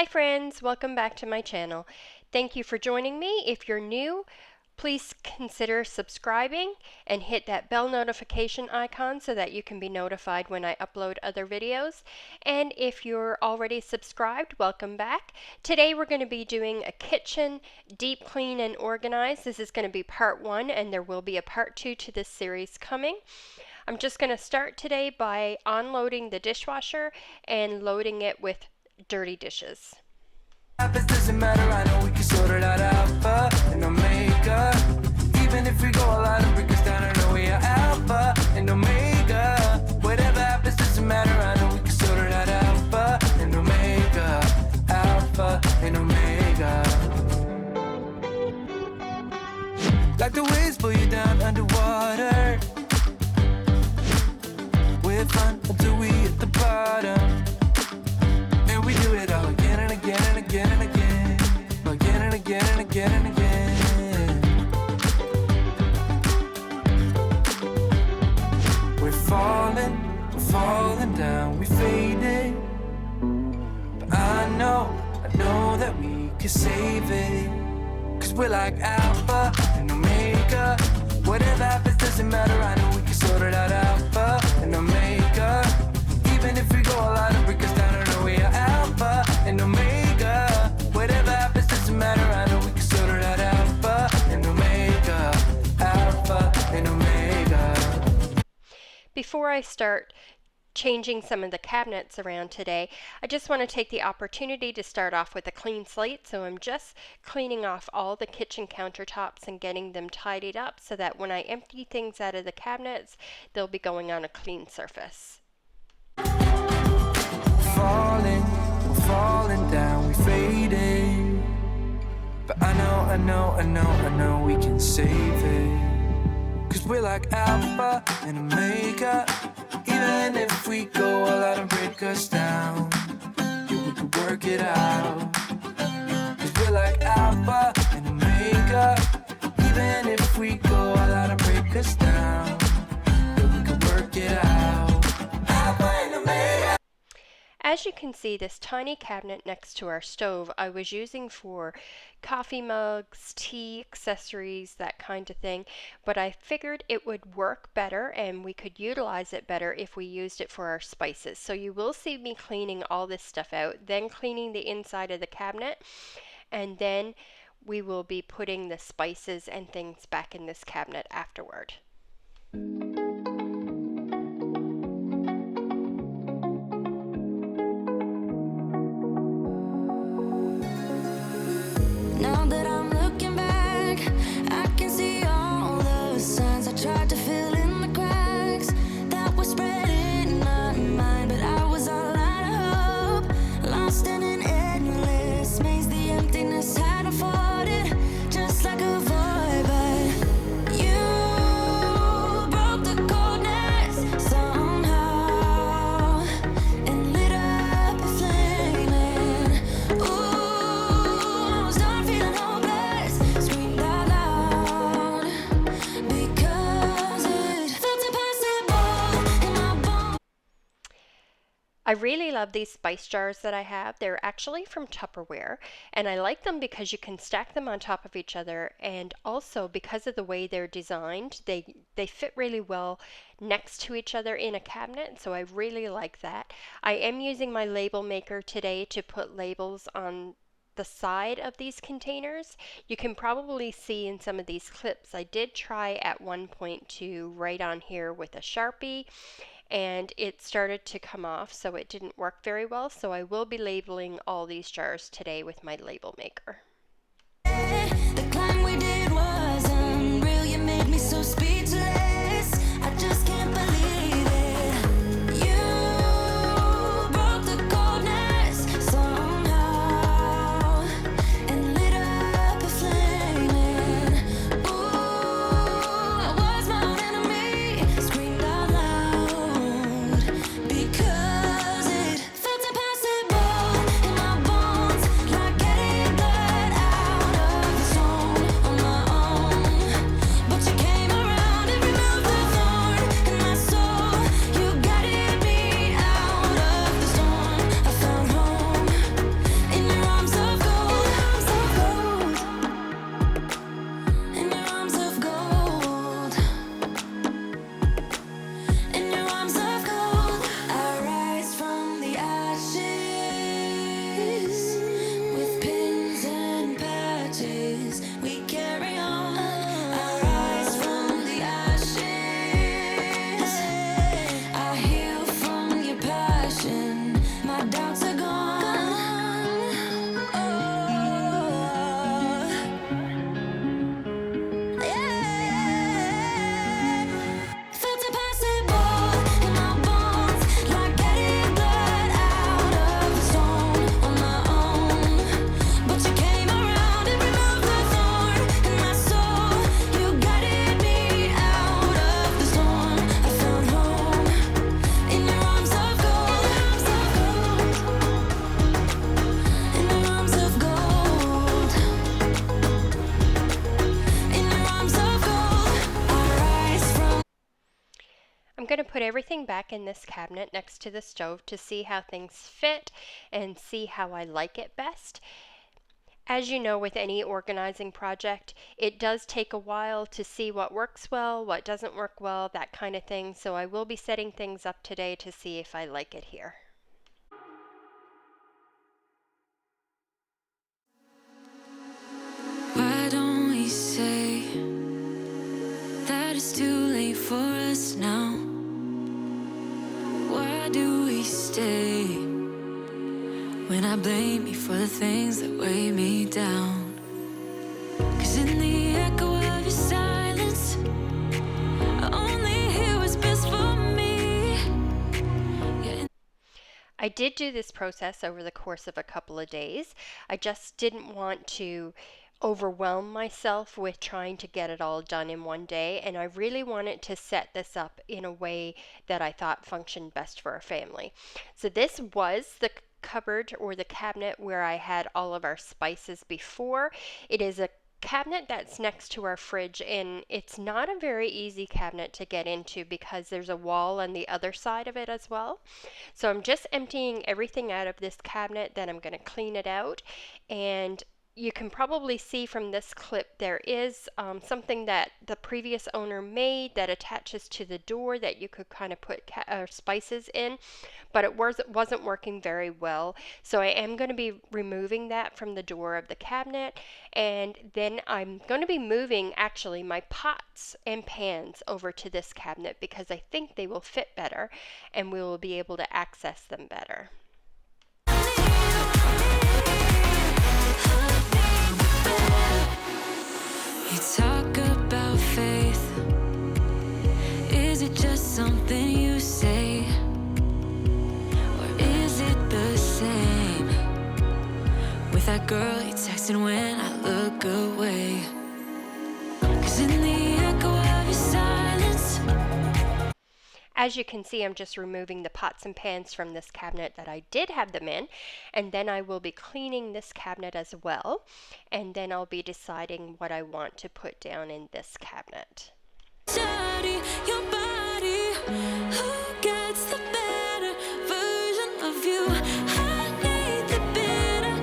Hi friends, welcome back to my channel. Thank you for joining me. If you're new, please consider subscribing and hit that bell notification icon so that you can be notified when I upload other videos. And if you're already subscribed, welcome back. Today we're going to be doing a kitchen deep clean and organize. This is going to be part 1 and there will be a part 2 to this series coming. I'm just going to start today by unloading the dishwasher and loading it with dirty dishes. It doesn't matter, I know we can sort it out. Alpha and Omega. Even if we go a lot and break us down, I know we are Alpha and Omega. Whatever happens doesn't matter, I know we can sort it out. Alpha and Omega. Alpha and Omega. Like the waves pull you down underwater. We're fun until we hit the bottom. And we do it all again and again and again and again. Again and again and again and again. We're falling down, we faded. But I know that we can save it. Cause we're like Alpha and Omega. Whatever happens doesn't matter, I know we can sort it out. Alpha and Omega. Even if we go a lot and break us down, I know we are Alpha and Omega. Whatever happens doesn't matter, I know we can sort it out. Alpha and Omega. Alpha and Omega. Before I start changing some of the cabinets around today, I just want to take the opportunity to start off with a clean slate. So I'm just cleaning off all the kitchen countertops and getting them tidied up so that when I empty things out of the cabinets, they'll be going on a clean surface. We're falling down, we faded. But I know we can save it. Cause we're like Alpha and Omega. Even if we go all out and break us down, yeah, we can work it out. Cause we're like Alpha and Omega. Even if we go all out and break us down, yeah, we can work it out. Alpha and Omega. As you can see, this tiny cabinet next to our stove I was using for coffee mugs, tea, accessories, that kind of thing, but I figured it would work better and we could utilize it better if we used it for our spices. So you will see me cleaning all this stuff out, then cleaning the inside of the cabinet, and then we will be putting the spices and things back in this cabinet afterward. Now that I'm looking back, I can see all the signs I tried to fill in the cracks that were spread in my mind, but I was all out of hope, lost in an endless maze. The emptiness had unfolded just like a void, but you broke the coldness somehow and lit up a flame. Ooh, start feeling hopeless, screamed out loud because it felt impossible in my bones. I really love these spice jars that I have. They're actually from Tupperware, and I like them because you can stack them on top of each other, and also because of the way they're designed, they fit really well next to each other in a cabinet, so I really like that. I am using my label maker today to put labels on the side of these containers. You can probably see in some of these clips, I did try at one point to write on here with a Sharpie, and it started to come off, so it didn't work very well. So I will be labeling all these jars today with my label maker. The climb we did was unreal. You made me so speechless. I just can't believe it. You broke the coldness somehow and lit up a flame. Ooh, I was my own enemy. Screamed out loud because it felt impossible in my bones, like getting blood out of the stone on my own. But you came around. put everything back in this cabinet next to the stove to see how things fit and see how I like it best. As you know, with any organizing project, it does take a while to see what works well, what doesn't work well, that kind of thing. So I will be setting things up today to see if I like it here. Why don't we say that it's too late for us now? Why do we stay when I blame you for the things that weigh me down? 'Cause in the echo of your silence, I only hear what's best for me. Yeah. I did do this process over the course of a couple of days. I just didn't want to overwhelm myself with trying to get it all done in one day, and I really wanted to set this up in a way that I thought functioned best for our family. So this was the cupboard or the cabinet where I had all of our spices before. It is a cabinet that's next to our fridge, and it's not a very easy cabinet to get into because there's a wall on the other side of it as well. So I'm just emptying everything out of this cabinet, then I'm going to clean it out. And you can probably see from this clip there is something that the previous owner made that attaches to the door that you could kind of put spices in, but it wasn't working very well. So I am going to be removing that from the door of the cabinet, and then I'm going to be moving actually my pots and pans over to this cabinet because I think they will fit better and we will be able to access them better. You talk about faith. Is it just something you say? Or is it the same with that girl you texting when I look away? 'Cause in the echo of your silence. As you can see, I'm just removing the pots and pans from this cabinet that I did have them in, and then I will be cleaning this cabinet as well, and then I'll be deciding what I want to put down in this cabinet. Study your body. Who gets the better version of you? I need the bitter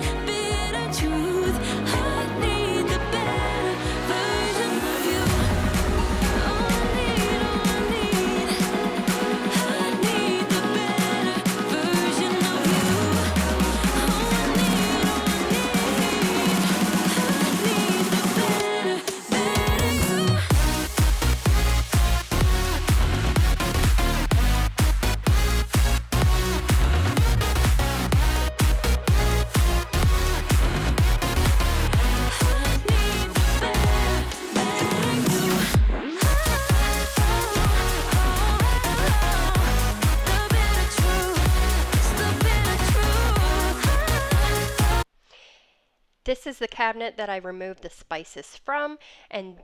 truth. I need the better version of you. I need the better version of you. I need the better you. This is the cabinet that I removed the spices from, and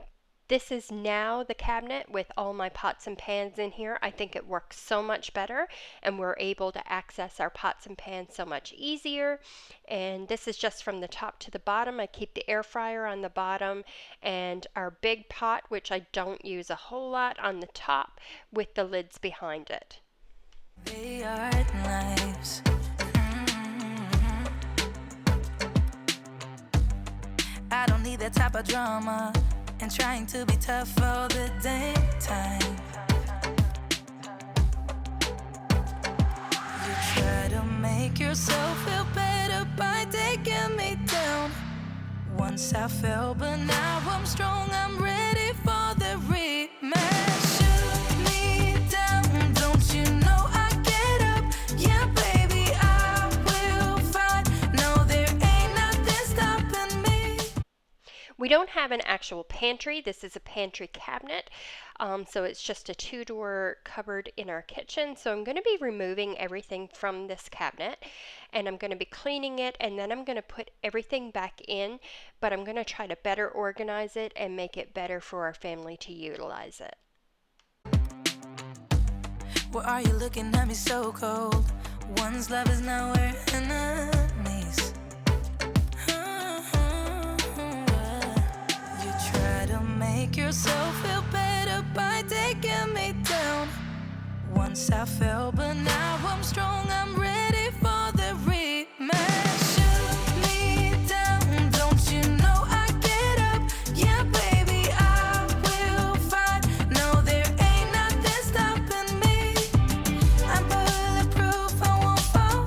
this is now the cabinet with all my pots and pans in here. I think it works so much better, and we're able to access our pots and pans so much easier. And this is just from the top to the bottom. I keep the air fryer on the bottom and our big pot, which I don't use a whole lot, on the top with the lids behind it. They are knives. I don't need that type of drama and trying to be tough all the damn time. You try to make yourself feel better by taking me down. Once I fell, but now I'm strong. I'm ready for the rematch. Shoot me down, don't you know I get up? Yeah, baby, I will fight. No, there ain't nothing stopping me. We don't have an actual pantry. This is a pantry cabinet. So it's just a two-door cupboard in our kitchen. So I'm going to be removing everything from this cabinet, and I'm going to be cleaning it, and then I'm going to put everything back in, but I'm going to try to better organize it and make it better for our family to utilize it. Why are you looking at me so cold? One's love is now we're enemies. You try to make yourself feel better by taking me down. once I fell, but now I'm strong, I'm ready for the rematch. Shoot me down, don't you know I get up? Yeah, baby, I will fight. No, there ain't nothing stopping me. I'm bulletproof, I won't fall.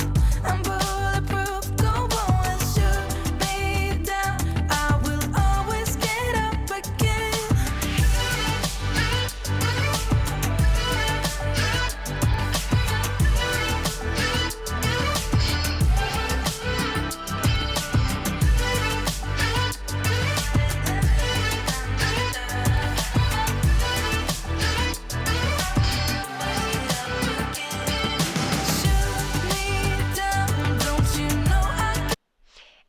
I'm bulletproof, go on, shoot me down. I will always get up again. Shoot me down, don't you know I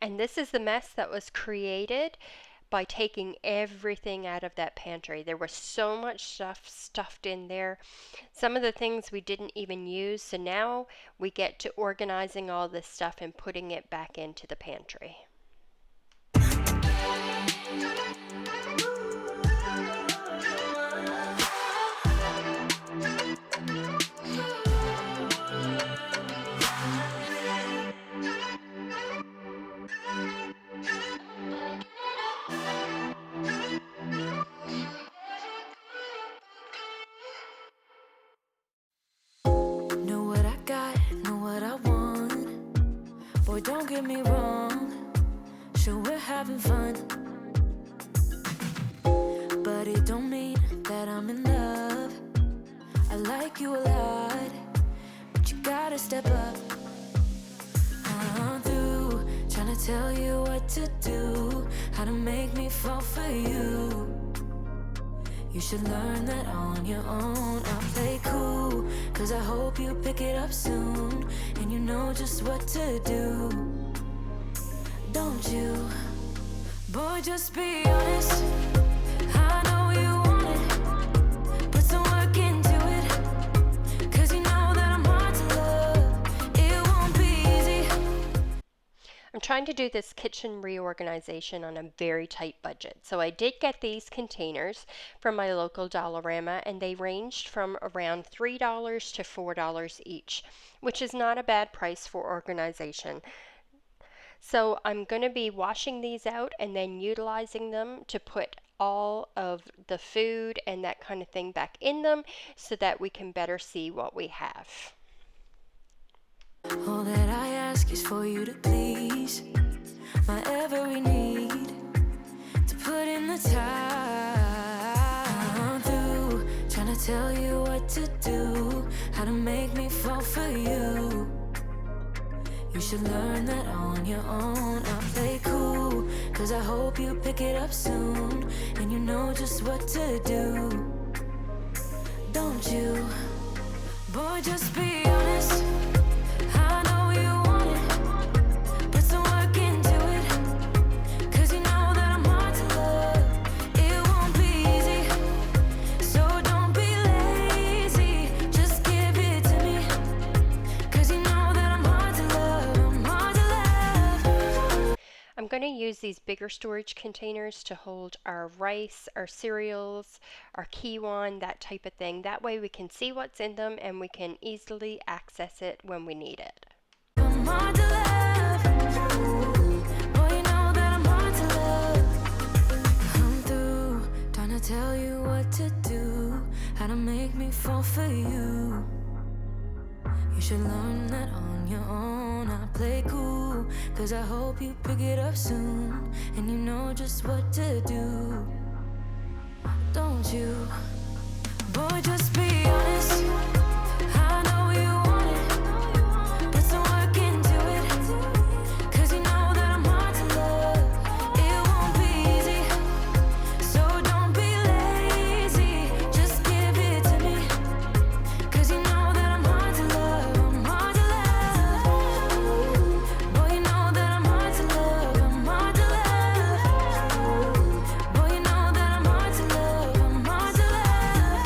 And this is the mess that was created by taking everything out of that pantry. There was so much stuff stuffed in there. Some of the things we didn't even use, so now we get to organizing all this stuff and putting it back into the pantry. know what I got, know what I want. Boy, don't get me wrong, sure we're having fun, but it don't mean that I'm in love. I like you a lot, but you gotta step up. I'm through trying to tell you what to do, how to make me fall for you. You should learn that on your own. I'll play cool, cause I hope you pick it up soon, and you know just what to do. Don't you? Boy, just be honest. I know you want it. Put some work into it, cause you know that I'm hard to love. It won't be easy. I'm trying to do this kitchen reorganization on a very tight budget. So I did get these containers from my local Dollarama, and they ranged from around $3 to $4 each, which is not a bad price for organization. So I'm going to be washing these out and then utilizing them to put all of the food and that kind of thing back in them so that we can better see what we have. All that I ask is for you to please my every need, to put in the time. I'm through trying to tell you what to do, how to make me fall for you. You should learn that on your own. I'll play cool, cause I hope you pick it up soon, and you know just what to do. Don't you? Boy, just be honest. I know you want it. Put some work into it, cause you know that I'm hard to love. It won't be easy, so don't be lazy. Just give it to me, cause you know that I'm hard to love. I'm hard to love. I'm going to use these bigger storage containers to hold our rice, our cereals, our Kiwan, that type of thing. That way we can see what's in them and we can easily access it when we need it. I'm hard to love. Boy, you know that I'm hard to love. I'm through trying to tell you what to do, how to make me fall for you. You should learn that on your own. I'll play cool, cause I hope you pick it up soon, and you know just what to do. Don't you? Boy, just be honest. I know you want it. Put some work into it, cause you know that I'm hard to love. It won't be easy, so don't be lazy. Just give it to me, cause you know that I'm hard to love. I'm hard to love. Boy, you know that I'm hard to love. I'm hard to love. Boy, you know that I'm hard to love. I'm hard to love.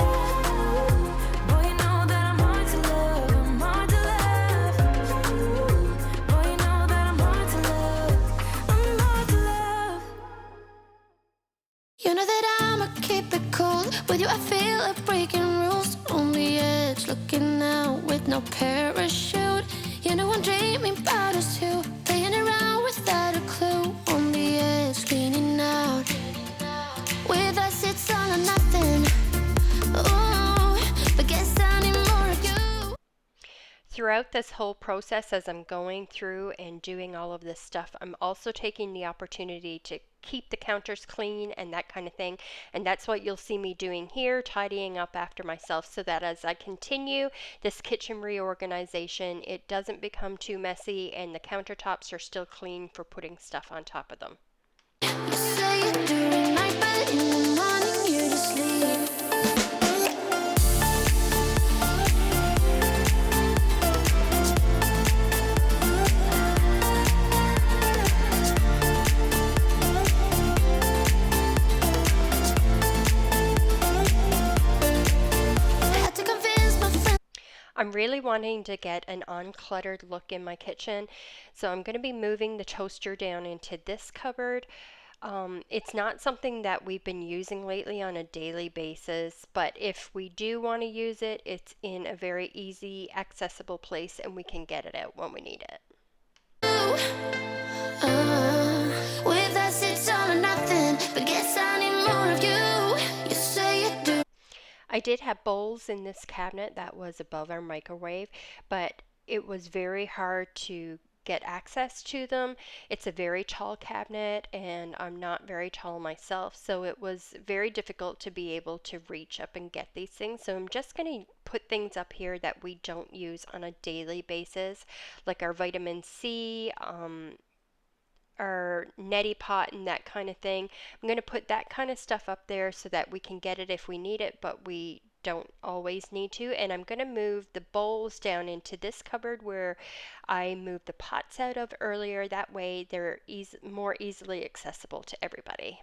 Boy, you know that I'm hard to love. I'm hard to love. Boy, you know that I'm hard to love. I'm hard to love. You know that I'ma keep it cool. With you I feel like breaking rules. On the edge, looking freaking out with no parachute. You know I'm dreaming about us two, playing around without a clue. On the edge, cleaning out. With us it's all or nothing. Ooh, but guess I need more of you. Throughout this whole process, as I'm going through and doing all of this stuff, I'm also taking the opportunity to keep the counters clean and that kind of thing. And that's what you'll see me doing here, tidying up after myself, so that as I continue this kitchen reorganization, it doesn't become too messy and the countertops are still clean for putting stuff on top of them. You say you're doing right, but in the morning you're just sleep. Had to convince my friend. I'm really wanting to get an uncluttered look in my kitchen, so I'm going to be moving the toaster down into this cupboard. It's not something that we've been using lately on a daily basis, but if we do want to use it, it's in a very easy, accessible place and we can get it out when we need it. With us it's all or nothing, but guess I need more of you. You say you do. I did have bowls in this cabinet that was above our microwave, but it was very hard to get access to them. It's a very tall cabinet and I'm not very tall myself, so it was very difficult to be able to reach up and get these things. So I'm just going to put things up here that we don't use on a daily basis, like our vitamin C, our neti pot and that kind of thing. I'm going to put that kind of stuff up there so that we can get it if we need it, but we don't always need to. And I'm going to move the bowls down into this cupboard where I moved the pots out of earlier. That way they're more easily accessible to everybody.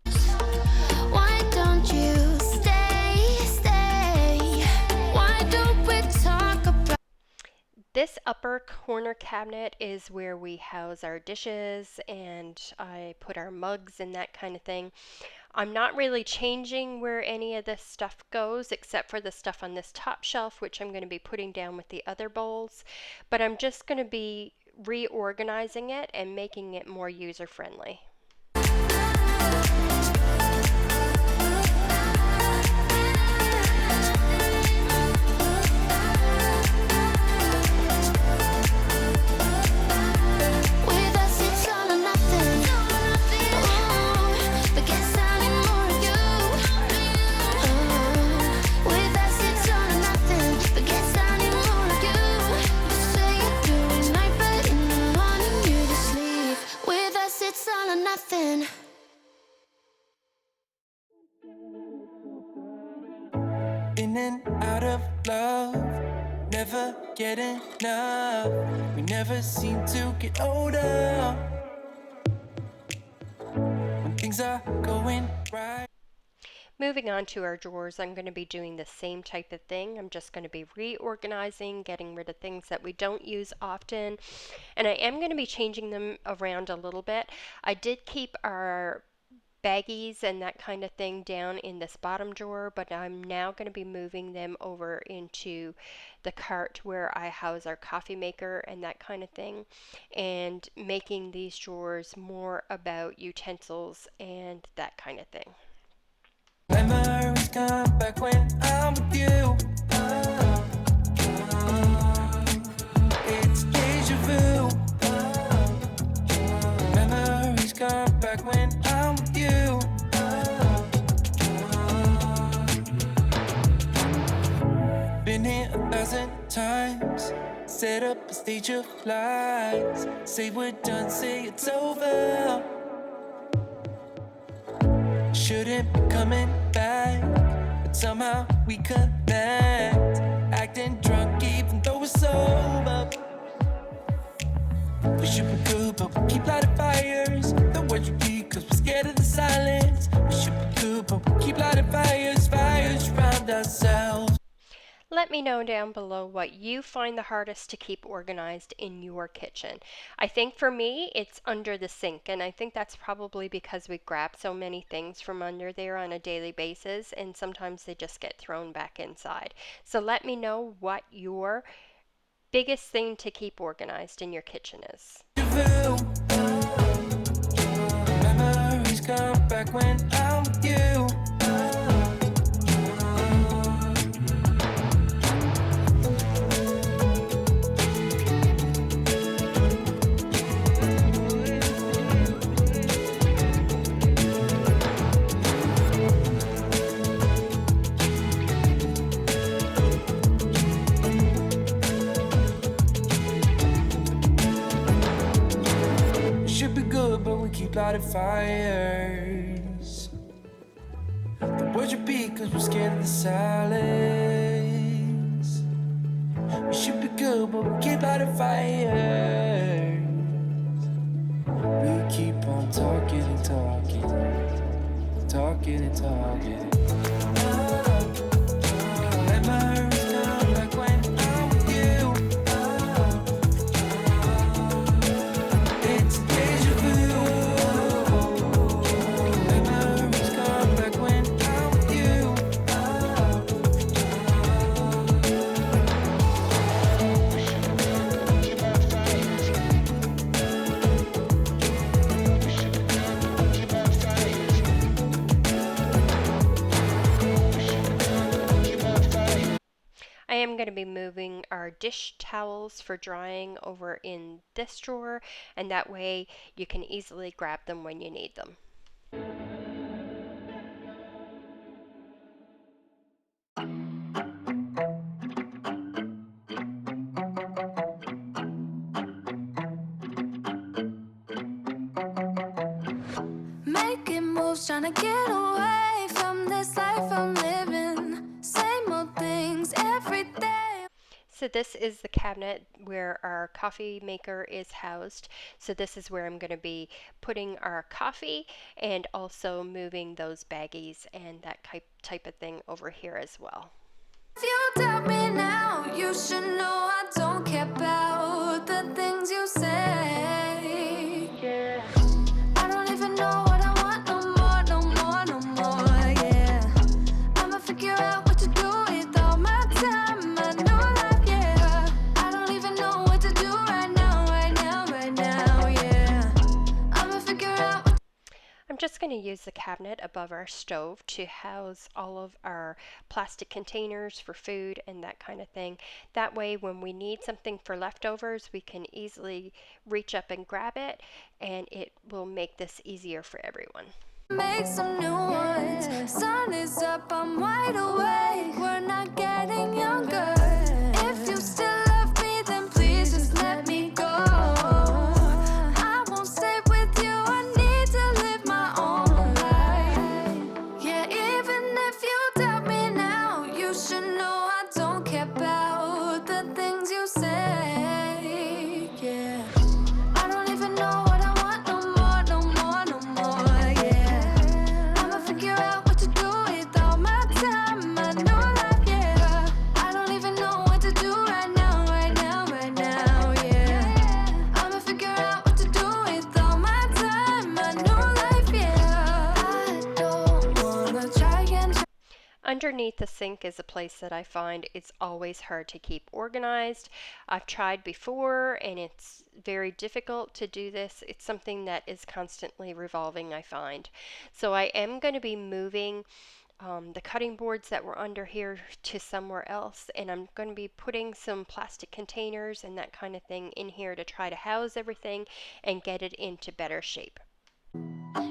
Why don't you stay? Why don't we talk about? This upper corner cabinet is where we house our dishes and I put our mugs and that kind of thing. I'm not really changing where any of this stuff goes except for the stuff on this top shelf, which I'm going to be putting down with the other bowls, but I'm just going to be reorganizing it and making it more user friendly. With us it's all or nothing. Ooh, but guess I need more of you. With us it's all or nothing, but guess I need more of you. You say you're doing right, but in the morning you just sleep. With us it's all or nothing. In and out of love, never get enough. We never seem to get older. When things are going right. Moving on to our drawers, I'm going to be doing the same type of thing. I'm just going to be reorganizing, getting rid of things that we don't use often, and I am going to be changing them around a little bit. I did keep our baggies and that kind of thing down in this bottom drawer, but I'm now going to be moving them over into the cart where I house our coffee maker and that kind of thing, and making these drawers more about utensils and that kind of thing. Memories come back when I'm with you. It's deja vu. Memories come back when I'm with you. Been here 1,000 times. Set up a stage of lies. Say we're done, say it's over. Shouldn't be coming back, but somehow we connect. Acting drunk even though we're sober. We should be good, but we keep lighting fires. The words repeat cause we're scared of the silence. We should be good, but we keep lighting fires, fires around ourselves. let me know down below what you find the hardest to keep organized in your kitchen. I think for me, it's under the sink, and I think that's probably because we grab so many things from under there on a daily basis, and sometimes they just get thrown back inside. So let me know what your biggest thing to keep organized in your kitchen is. Memories come back when I'm with you. Keep lighting fires. The words repeat cause we're scared of the silence. We should be good, but we keep lighting fires. We keep on talking and talking, talking and talking. Memories come back when I'm with you. It's deja vu. I am going to be moving our dish towels for drying over in this drawer, and that way you can easily grab them when you need them. Making moves, trying to get away from this life I'm living. Same old things every day. So this is the cabinet where our coffee maker is housed. So this is where I'm going to be putting our coffee and also moving those baggies and that type of thing over here as well. If you doubt me now, you should know I don't care about the things you say. Yeah. I don't even know what I want no more, no more, no more, yeah. I'ma figure out what to do with all my time, my new life, yeah. I don't even know what to do right now, right now, right now, yeah. I'ma figure out what. I'm just going to use the cabinet above our stove to house all of our plastic containers for food and that kind of thing. That way when we need something for leftovers, we can easily reach up and grab it, and it will make this easier for everyone. Make some new ones. Sun is up, I'm wide awake. We're not getting younger. If you still love me, then please just let me go. I won't stay with you, I need to live my own life. Yeah, even if you doubt me now, you should know I don't care about the things you say. Yeah, I don't even know what I want no more, no more, no more, yeah. I'ma figure out what to do with all my time, my new life, yeah. I don't even know what to do right now, right now, right now, yeah. I'ma figure out what to do with all my time, my new life, yeah. I don't wanna try again. Underneath the sink is a place that I find it's always hard to keep organized. I've tried before and it's very difficult to do this. It's something that is constantly revolving, I find. So I am going to be moving the cutting boards that were under here to somewhere else, and I'm going to be putting some plastic containers and that kind of thing in here to try to house everything and get it into better shape.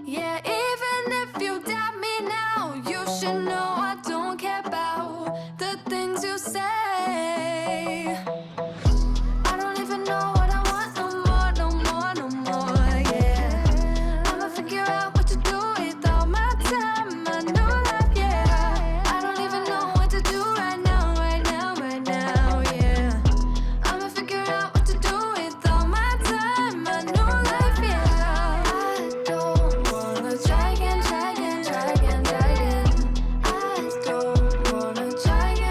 Yeah, even if you doubt me now, you should know I don't care about the things you say. I don't even know what I want no more, no more, no more, yeah. I'ma figure out what to do with all my time, my new life, yeah. I don't even know what to do right now, right now, right now, yeah. I'ma figure out what to do with all my time, my new life, yeah. I don't wanna try again, try again, try again, try again. I don't wanna try again.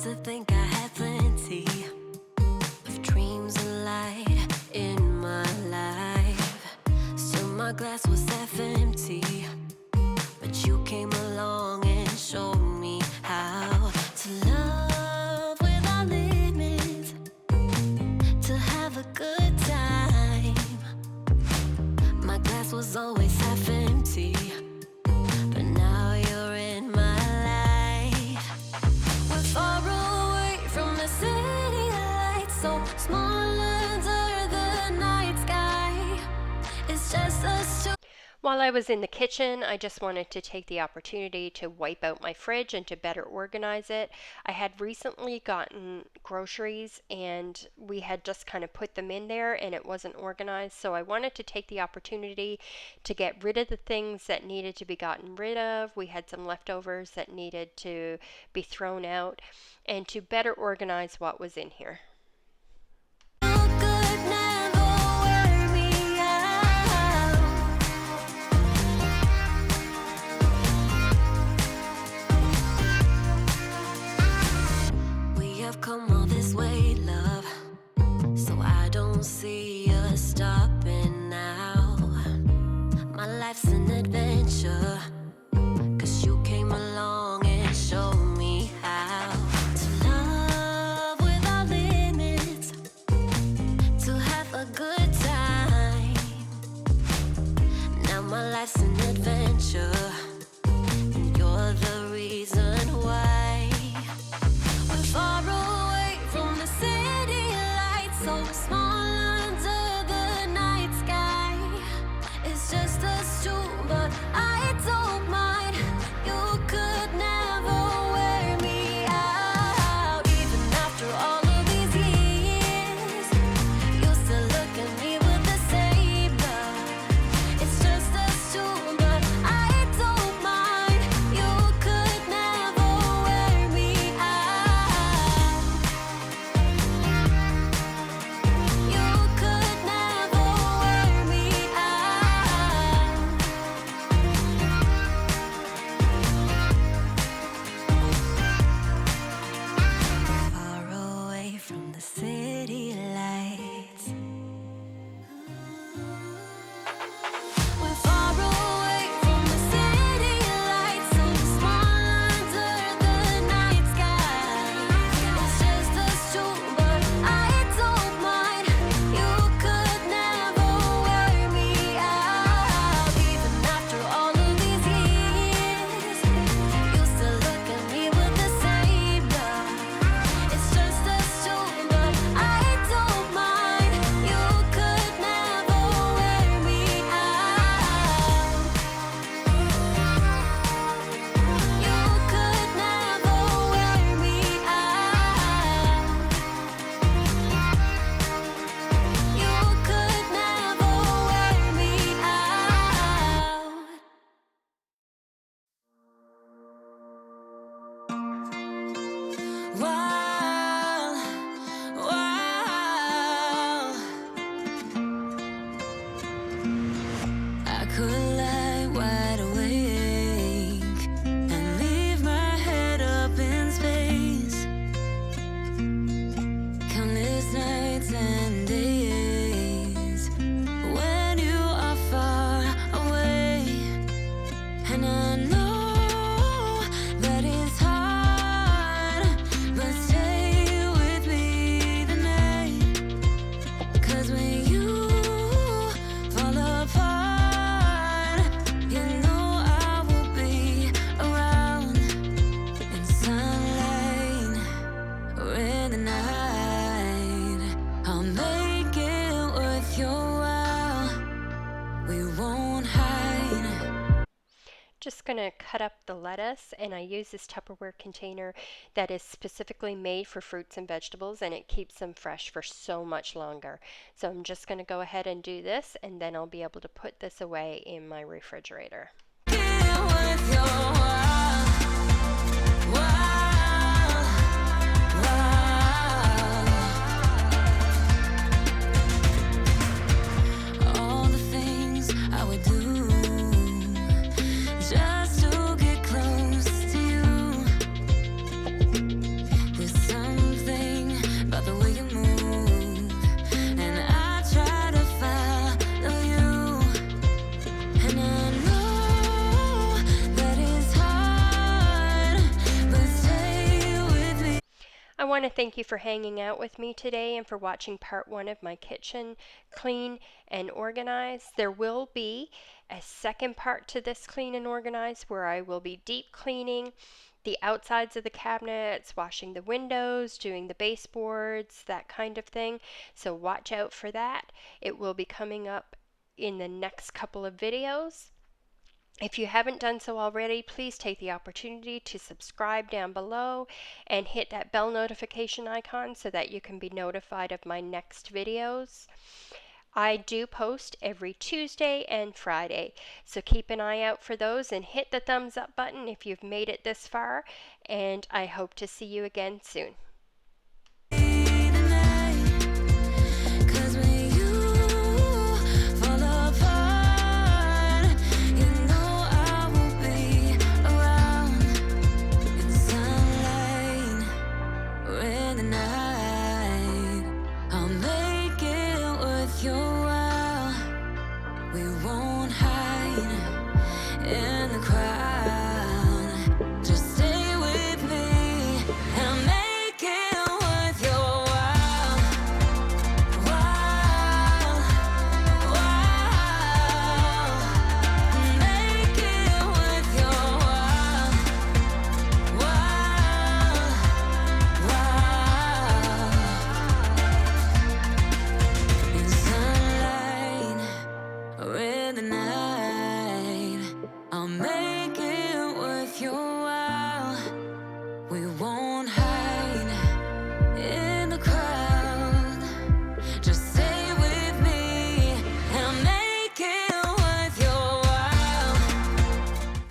Used to think I had plenty of dreams and light in my life. Still my glass was half empty, but you came along and showed me how to love without limits, to have a good time. My glass was always half empty, but now you're in my life. We're far away from the city lights, so small under the night sky. It's just us two. While I was in the kitchen, I just wanted to take the opportunity to wipe out my fridge and to better organize it. I had recently gotten groceries and we had just kind of put them in there and it wasn't organized, so I wanted to take the opportunity to get rid of the things that needed to be gotten rid of. We had some leftovers that needed to be thrown out and to better organize what was in here. You could never wear me out. We have come all this way, love, so I don't see us stopping now. My life's an adventure, 'cause you came along and showed me how to love without limits, to have a good time. Now my life's an adventure, and you're the reason why. We're far away from the city lights, so small under the night sky. It's just us two, but I don't mind. You could never wear me out. Even after all of these years, you still look at me with the same love. It's just us two, but I don't mind. You could never wear me out. You could never wear me out. Far away from the city lights. We're far away from the city lights, so small under the night sky. It's just us two, but I don't mind. You could never wear me out. Even after all of these years, you still look at me with the same love. It's just us two, but I don't mind. You could never wear me out. You could never wear me out. You could never wear me out. Wow, wow. I could lie wide awake and leave my head up in space. Countless nights and days when you are far away, and I know that it's hard, but stay with me tonight. 'Cause when you fall apart, you know I will be around in sunlight or in the night. I'll make it worth your while. We won't hide. Just going to cut up the lettuce, and I use this Tupperware container that is specifically made for fruits and vegetables, and it keeps them fresh for so much longer. So I'm just going to go ahead and do this, and then I'll be able to put this away in my refrigerator. Make it worth your while. While, while. All the things I would do just to get close to you. This want to thank you for hanging out with me today and for watching part 1 of my kitchen clean and organize. There will be a second part to this clean and organize where I will be deep cleaning the outsides of the cabinets, washing the windows, doing the baseboards, that kind of thing. So watch out for that. It will be coming up in the next couple of videos. If you haven't done so already, please take the opportunity to subscribe down below and hit that bell notification icon so that you can be notified of my next videos. I do post every Tuesday and Friday, so keep an eye out for those and hit the thumbs up button if you've made it this far, and I hope to see you again soon.